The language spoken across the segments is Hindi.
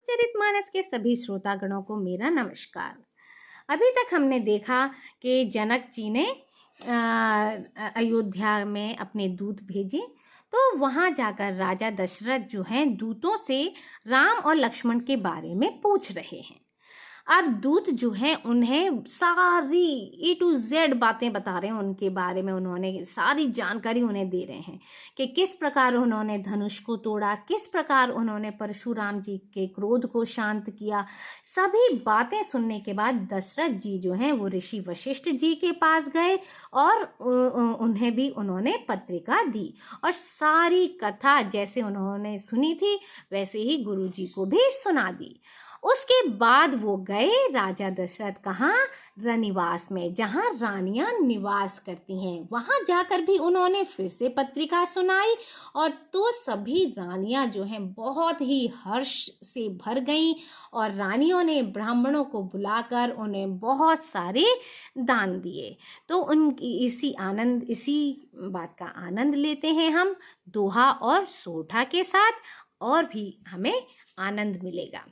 रामचरितमानस के सभी श्रोतागणों को मेरा नमस्कार। अभी तक हमने देखा कि जनक जी ने अयोध्या में अपने दूत भेजे, तो वहां जाकर राजा दशरथ जो हैं दूतों से राम और लक्ष्मण के बारे में पूछ रहे हैं। अब दूत जो हैं उन्हें सारी ए टू जेड बातें बता रहे हैं उनके बारे में, उन्होंने सारी जानकारी उन्हें दे रहे हैं कि किस प्रकार उन्होंने धनुष को तोड़ा, किस प्रकार उन्होंने परशुराम जी के क्रोध को शांत किया। सभी बातें सुनने के बाद दशरथ जी जो हैं वो ऋषि वशिष्ठ जी के पास गए और उन्हें भी उन्होंने पत्रिका दी और सारी कथा जैसे उन्होंने सुनी थी वैसे ही गुरु जी को भी सुना दी। उसके बाद वो गए राजा दशरथ कहाँ, रनिवास में, जहाँ रानियां निवास करती हैं। वहां जाकर भी उन्होंने फिर से पत्रिका सुनाई और तो सभी रानियां जो हैं बहुत ही हर्ष से भर गईं और रानियों ने ब्राह्मणों को बुलाकर उन्हें बहुत सारे दान दिए। तो उनकी इसी बात का आनंद लेते हैं हम दोहा और सोठा के साथ, और भी हमें आनंद मिलेगा।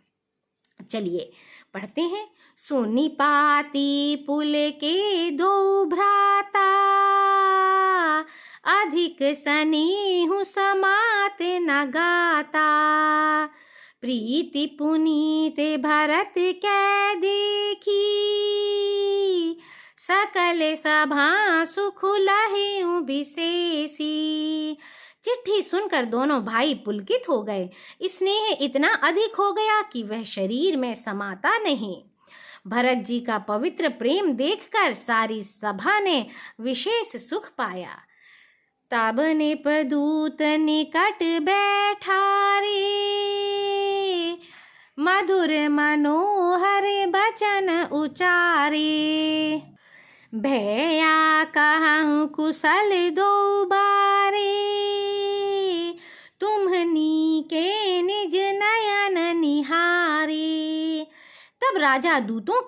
चलिए पढ़ते हैं। सोनी पाती पुल के दो भ्राता, अधिक स्नेहु समात न गाता। प्रीति पुनीत भरत कै देखी, सकल सभा सुख लहिउ विशेषी। चिट्ठी सुनकर दोनों भाई पुलकित हो गए। स्नेह इतना अधिक हो गया कि वह शरीर में समाता नहीं। भरत जी का पवित्र प्रेम देखकर सारी सभा ने विशेष सुख पाया। तब निपदूत निकट बैठा रे, मधुर मनोहर बचन उचारे। भैया कहूँ कुशल दो बारे, तुम्हनी के निज नयन निहारे। तब राजा दूतों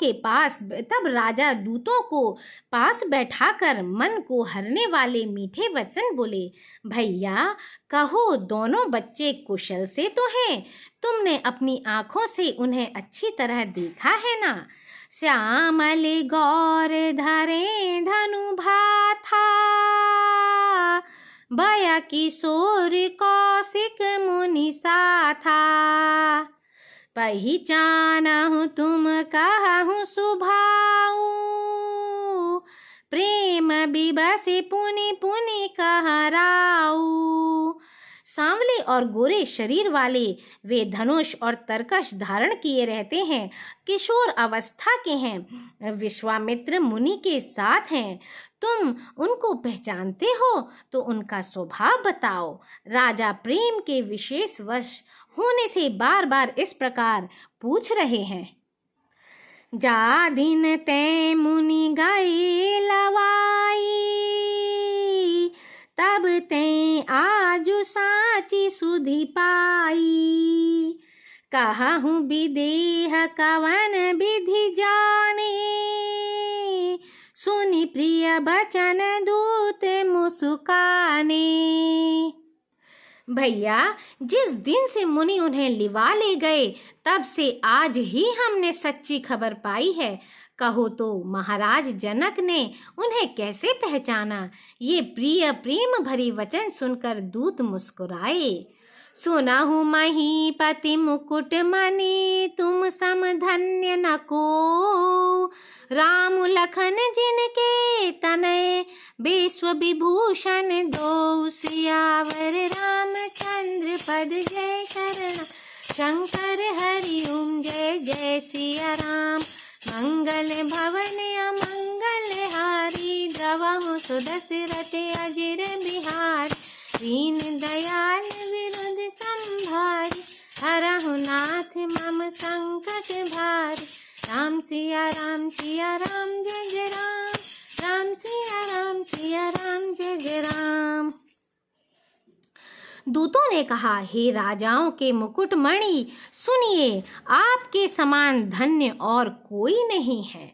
को पास बैठाकर मन को हरने वाले मीठे वचन बोले। भैया कहो, दोनों बच्चे कुशल से तो हैं, तुमने अपनी आंखों से उन्हें अच्छी तरह देखा है ना। श्यामल गौर धरे धनु भाथा, बया किशोर कौशिक मुनि साथा। पहिचानहु तुम कहूँ सुभाऊ, प्रेम बिबसी पुनि पुनि कहराऊ। सांवले और गोरे शरीर वाले वे धनुष और तरकश धारण किए रहते हैं, किशोर अवस्था के हैं, विश्वामित्र मुनि के साथ हैं। तुम उनको पहचानते हो तो उनका स्वभाव बताओ। राजा प्रेम के विशेष वश होने से बार बार इस प्रकार पूछ रहे हैं। जा दिन तै मुनि गए लवाई, तब तै आजु साची सुधि पाई। कहूँ विदेह कवन विधि जाने, सुनि प्रिय बचन दूत मुस्काने। भैया जिस दिन से मुनि उन्हें लिवा ले गए तब से आज ही हमने सच्ची खबर पाई है। कहो तो महाराज जनक ने उन्हें कैसे पहचाना। ये प्रिय प्रेम भरी वचन सुनकर दूत मुस्कुराए। सुनहु महीपति मुकुट मणि, तुम सम धन्य न को। राम लखन जिनके तनय, विश्व विभूषण दो। सियावर रामचंद्र पद जय शरण, शंकर हरि ओम जय जय सिया राम। मंगल भवन अमंगल हारी, द्रवहु सुदशरथ अजिर बिहार। दीन दयाल विरुद्ध संभारी, हरहु नाथ मम संकट भारी। राम सिया राम जय जय राम, राम सिया राम जय जय राम। दूतों ने कहा, हे राजाओं के मुकुटमणि, सुनिए, आपके समान धन्य और कोई नहीं है।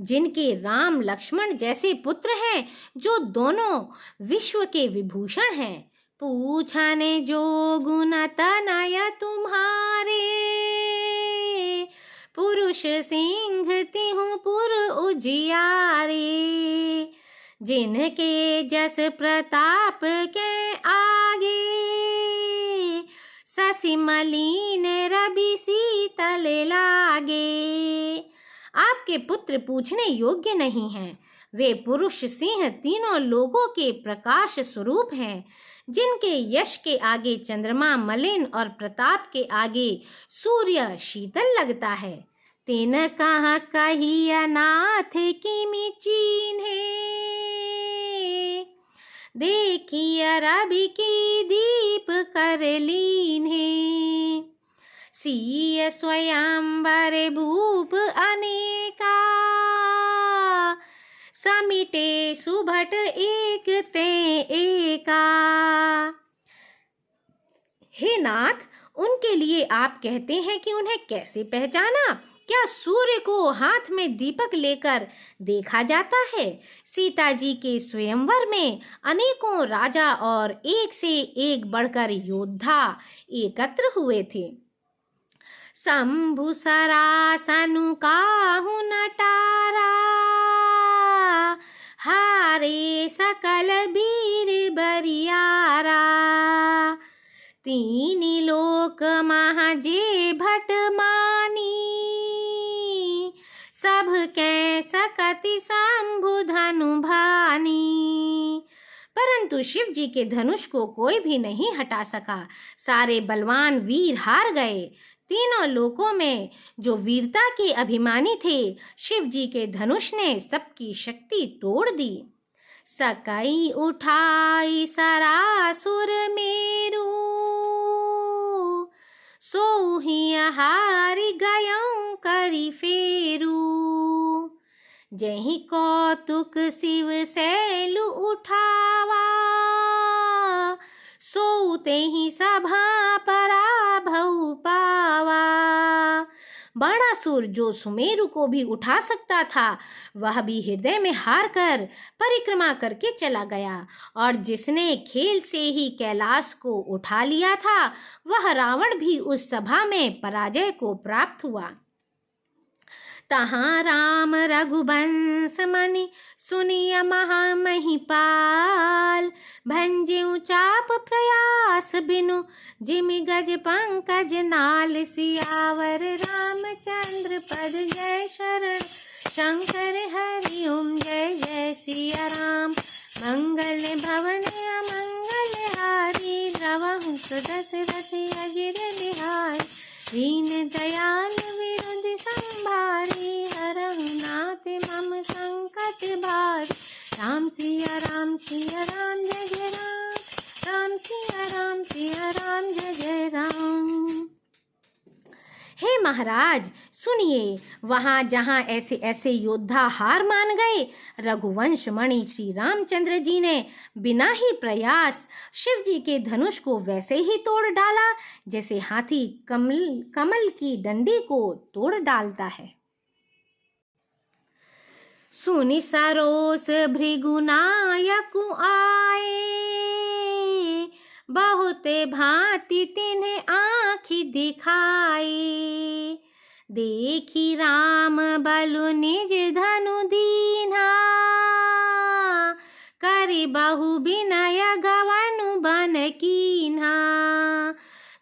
जिनके राम लक्ष्मण जैसे पुत्र हैं, जो दोनों विश्व के विभूषण हैं। पूछने जो गुण तनय तुम्हारे, पुरुष सिंह तिहु पुर उजियारे, जिनके जस प्रताप के आगे, शशि मलिन रवि शीतल लागे। आपके पुत्र पूछने योग्य नहीं हैं। वे पुरुष सिंह तीनों लोगों के प्रकाश स्वरूप हैं, जिनके यश के आगे चंद्रमा मलिन और प्रताप के आगे सूर्य शीतल लगता है। तेन कहा कहिया नाथ किमि चीन्हे, देखिया रवि की दीप कर लीन्हे। सिय स्वयंवर भूप अनेका, समिटे सुभट एक ते एका। हे नाथ, उनके लिए आप कहते हैं कि उन्हें कैसे पहचाना? क्या सूर्य को हाथ में दीपक लेकर देखा जाता है? सीता जी के स्वयंवर में अनेकों राजा और एक से एक बढ़कर योद्धा एकत्र हुए थे। शंभु सरासनु काहु नटारा, हारे सकल वीर बरियारा। तीन लोक महाजे भट मानी, सब कै सकति शंभु धनु भानी। परंतु शिव जी के धनुष को कोई भी नहीं हटा सका। सारे बलवान वीर हार गए। तीनों लोकों में जो वीरता के अभिमानी थे, शिव जी के धनुष ने सबकी शक्ति तोड़ दी। सकई उठाई सरासुर मेरू, सोहि हारि गयं करि फेरू। जहि कौतुक शिव सैलु उठावा, सो तेहि सभा पराभव पावा। बाणासुर जो सुमेरु को भी उठा सकता था, वह भी हृदय में हार कर परिक्रमा करके चला गया। और जिसने खेल से ही कैलाश को उठा लिया था, वह रावण भी उस सभा में पराजय को प्राप्त हुआ। तहाँ राम रघुवंश मनि सुनिय महामहिपाल, भंज्यु चाप प्रयास बिनु जिमि गज पंकज नाल। सियावर रामचंद्र पद जय शरण, शंकर हरि ओम जय जय सिया राम। मंगल भवन अमंगल हारी, द्रवहु दशरथ अजिर बिहारी। दीन दयाल विरुद्ध संभारी, हरहु नाथ मम संकट भारी। राम सिया राम जय जय राम, राम सिया राम जय जय राम। हे महाराज सुनिए, वहाँ जहाँ ऐसे ऐसे योद्धा हार मान गए, रघुवंश मणि श्री रामचंद्र जी ने बिना ही प्रयास शिव जी के धनुष को वैसे ही तोड़ डाला जैसे हाथी कमल की डंडी को तोड़ डालता है। सुनि सरोस भृगुनायकु आए, बहुत भांति तिन्हें आँखि दिखाए। देखी राम बलु निज धनु दीन्हा, करि बहु विनय गवनु बन कीन्हा।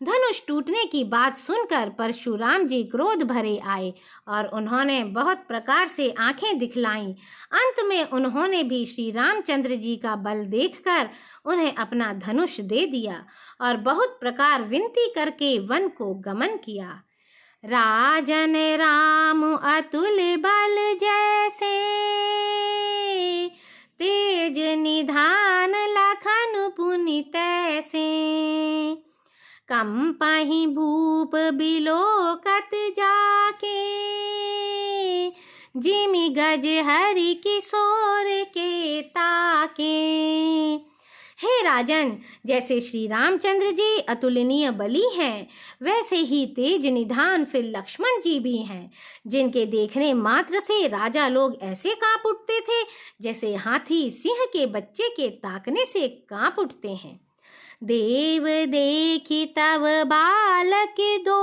धनुष टूटने की बात सुनकर परशुराम जी क्रोध भरे आए और उन्होंने बहुत प्रकार से आंखें दिखलाईं। अंत में उन्होंने भी श्री रामचंद्र जी का बल देखकर उन्हें अपना धनुष दे दिया और बहुत प्रकार विनती करके वन को गमन किया। राजन राम अतुल बल जैसे, तेज निधान लखन पुनि तैसे। कंपहि भूप बिलोकत जाके, जिमि गज हरि किशोर के ताके। हे राजन, जैसे श्री रामचंद्र जी अतुलनीय बली हैं, वैसे ही तेज निधान फिर लक्ष्मण जी भी हैं, जिनके देखने मात्र से राजा लोग ऐसे कांप उठते थे जैसे हाथी सिंह के बच्चे के ताकने से कांप उठते हैं। देव देखी तब बालक दो,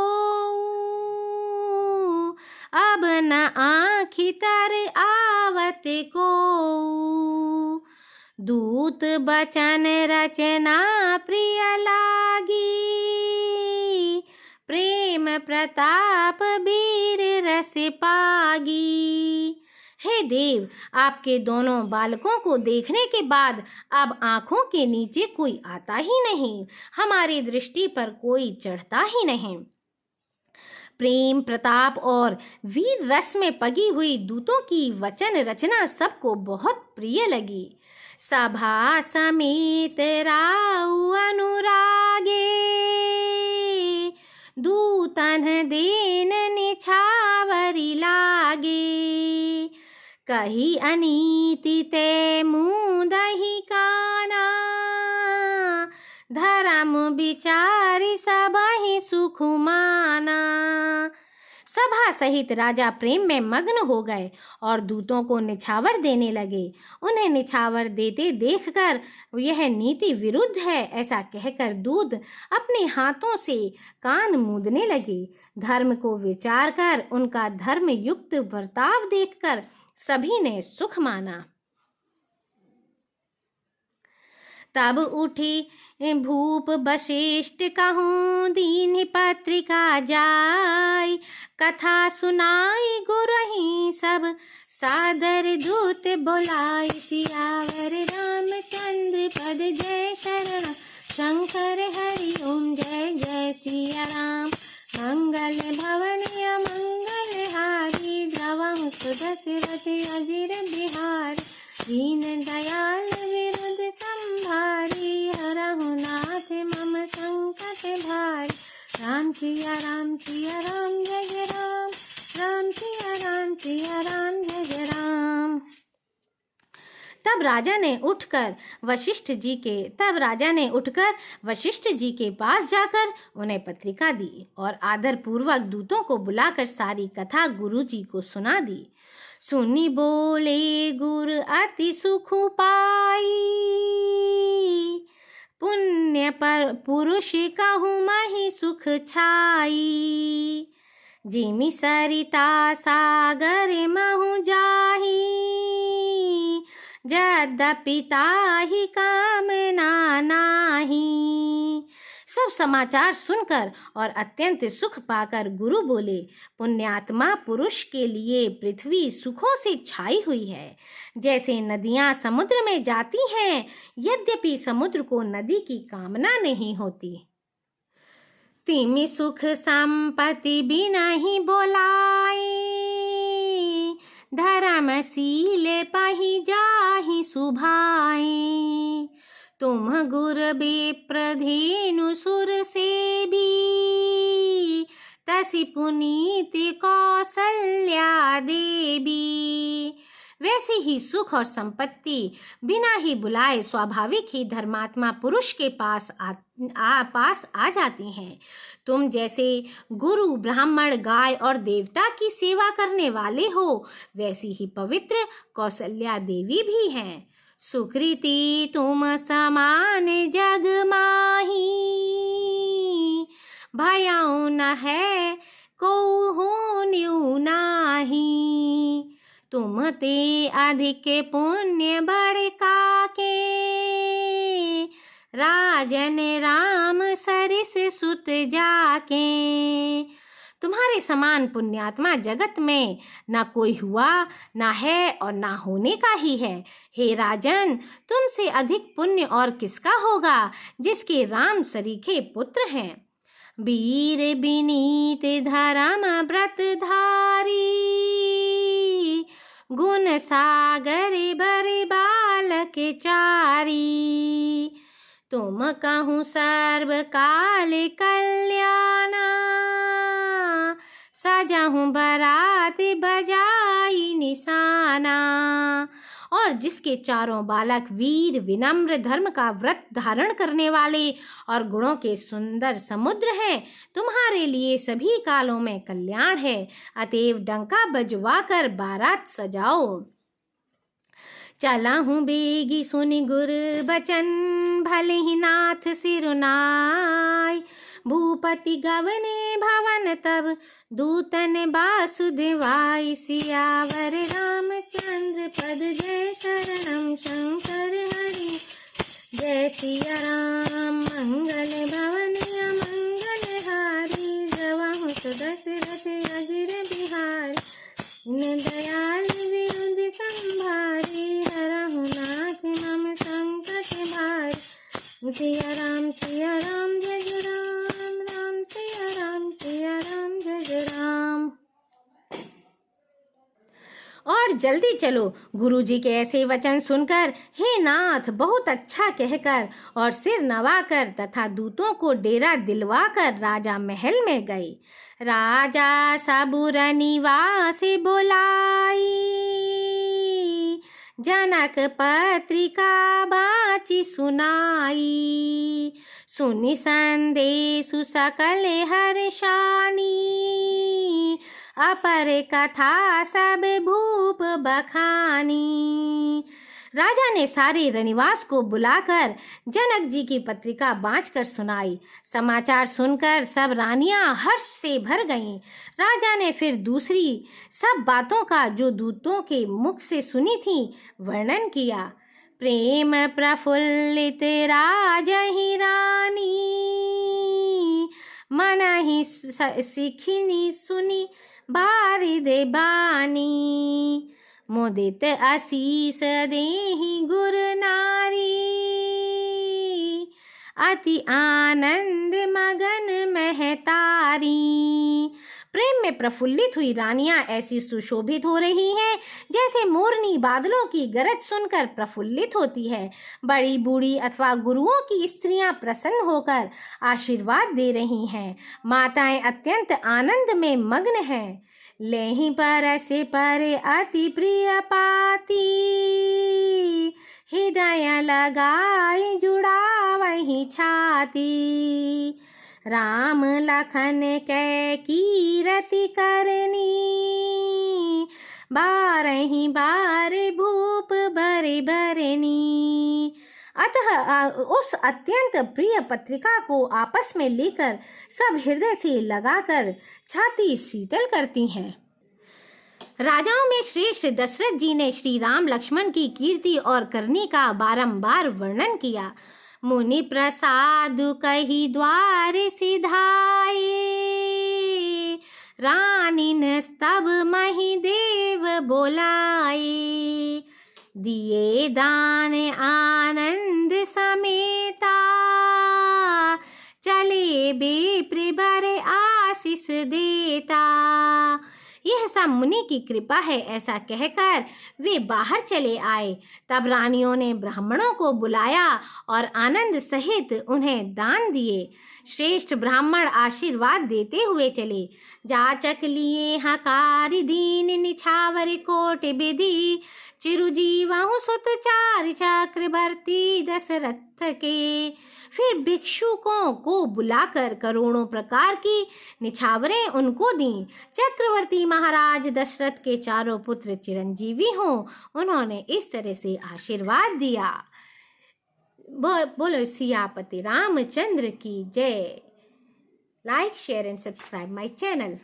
अब मन आँखि तर आवत को, दूत बचन रचना प्रिय लागी, प्रेम प्रताप वीर रस पागी। हे देव, आपके दोनों बालकों को देखने के बाद अब आँखों के नीचे कोई आता ही नहीं, हमारी दृष्टि पर कोई चढ़ता ही नहीं। प्रेम प्रताप और वीर रस में पगी हुई दूतों की वचन रचना सबको बहुत प्रिय लगी। सभा समेत राउ अनुरागे, दूतन देन निछावरी लागे, कही अनीति ते मुदहि काना, धर्म विचारी सबहि सुख माना। सभा सहित राजा प्रेम में मग्न हो गए और दूतों को निछावर देने लगे। उन्हें निछावर देते देखकर यह नीति विरुद्ध है ऐसा कहकर दूत अपने हाथों से कान मूंदने लगे। धर्म को विचार कर उनका धर्म युक्त बर्ताव देखकर सभी ने सुख माना। तब उठी भूप वशिष्ठ कहूँ दीन पत्रिका जाय, कथा सुनाई गुरहि सब सादर दूत बोलाय। सियावर रामचंद्र पद जय शरण, शंकर हरि ओम जय जय सिया राम। मंगल भवन मंगल हारी, द्रवम सुदशरथ अजिर बिहार। दीन दयाल विरुद्ध संभारी, हरहु नाथ मम संकट भारी। राम सिया राम जय जय राम, राम सिया राम जय जय राम। तब राजा ने उठकर वशिष्ठ जी के पास जाकर उन्हें पत्रिका दी और आदर पूर्वक दूतों को बुलाकर सारी कथा गुरु जी को सुना दी। सुनी बोले गुर अति सुख पाई, पुण्य पर पुरुष कहूँ महि सुख छाई। जिमि सरिता सागर महु जाही, यद्यपि ताहि कामना नाही। सब समाचार सुनकर और अत्यंत सुख पाकर गुरु बोले, पुण्यात्मा पुरुष के लिए पृथ्वी सुखों से छाई हुई है, जैसे नदियां समुद्र में जाती हैं, यद्यपि समुद्र को नदी की कामना नहीं होती। तिमि सुख संपत्ति बिनहि बोलाई, धर्मशील पहि जाहि सुभाई। तुम गुर विप्रधेनु सुर सेबी, तसि पुनीति कौसल्या देवी। वैसे ही सुख और संपत्ति बिना ही बुलाए स्वाभाविक ही धर्मात्मा पुरुष के पास आ जाती हैं। तुम जैसे गुरु ब्राह्मण गाय और देवता की सेवा करने वाले हो, वैसी ही पवित्र कौसल्या देवी भी हैं। सुकृति तुम समान जग माही, भयउ न है को हो न्यू नाही। तुम ते अधिक पुण्य बड़ काके, राजन राम सरिस सुत जाके। तुम्हारे समान पुण्यात्मा जगत में न कोई हुआ, न है और न होने का ही है। हे राजन, तुमसे अधिक पुण्य और किसका होगा, जिसके राम सरीखे पुत्र हैं। वीर विनीत धर्म व्रत धारी, गुण सागर बर बालक चारी। तुम कहूँ सर्व काल कल्याणा, सजाहूँ बरात बजाई निशाना। और जिसके चारों बालक वीर विनम्र धर्म का व्रत धारण करने वाले और गुणों के सुंदर समुद्र हैं, तुम्हारे लिए सभी कालों में कल्याण है। अतएव डंका बजवा कर बारात सजाओ। चला हूँ बेगी सुनि गुर बचन, भले ही नाथ सिरुनाय। भूपति गवने भवन तब दूतन वासुदेवाय। सियावर रामचंद्र पद जय शरणम शंकर हरि। जय सिया राम मंगल भवन अमंगल हारी। जवाहु दशरथ अजिर बिहारी। दयाल विरुद्ध संभारी। हरहु नाथ मम संकट भारी। सिया राम जय जय राम राम सिया राम जय जय राम। और जल्दी चलो। गुरुजी के ऐसे वचन सुनकर हे नाथ बहुत अच्छा कहकर और सिर नवाकर तथा दूतों को डेरा दिलवाकर राजा महल में गए। राजा सबुर निवास बुलाई। जनक पत्रिका बाची सुनाई। सुनि संदेशु सकल हर्षानी। अपर कथा सब भूप बखानी। राजा ने सारे रनिवास को बुलाकर जनक जी की पत्रिका बांचकर सुनाई। समाचार सुनकर सब रानियां हर्ष से भर गईं। राजा ने फिर दूसरी सब बातों का जो दूतों के मुख से सुनी थी वर्णन किया। प्रेम प्रफुल्लित राजहि रानी। मन ही सिखिनी सुनी बारी दे बानी। मोदित आशीष देहि गुर नारी। अति आनंद मगन महतारी। प्रेम में प्रफुल्लित हुई रानियां ऐसी सुशोभित हो रही हैं जैसे मोरनी बादलों की गरज सुनकर प्रफुल्लित होती है। बड़ी बूढ़ी अथवा गुरुओं की स्त्रियां प्रसन्न होकर आशीर्वाद दे रही हैं। माताएं अत्यंत आनंद में मग्न हैं। लेहि परस पर अति प्रिय पाती। हृदय लगाई जुड़ा वही छाती। राम लखन कै कीरति करनी। बारहि बार भूप बरे बरनी। अतः उस अत्यंत प्रिय पत्रिका को आपस में लेकर सब हृदय से लगाकर छाती शीतल करती हैं। राजाओं में श्रेष्ठ दशरथ जी ने श्री राम लक्ष्मण की कीर्ति और करनी का बारंबार वर्णन किया। मुनि प्रसाद कही द्वार सिधाए। रानीन स्तब मही देव बोलाए। दिए दान आनंद समेता। चले बेप्र बर आशीष देता। यह सब मुनि की कृपा है ऐसा कहकर वे बाहर चले आए। तब रानियों ने ब्राह्मणों को बुलाया और आनंद सहित उन्हें दान दिए। श्रेष्ठ ब्राह्मण आशीर्वाद देते हुए चले। जाचक लिए हकार दीन निछावर कोट विधि। चिरुजीवहु सुत चार चक्रवर्ती दशरथ के। फिर भिक्षुकों को बुलाकर करोड़ों प्रकार की निछावरें उनको दी। चक्रवर्ती महाराज दशरथ के चारों पुत्र चिरंजीवी हों उन्होंने इस तरह से आशीर्वाद दिया। बोलो सियापति रामचंद्र की जय। Like share and subscribe my channel.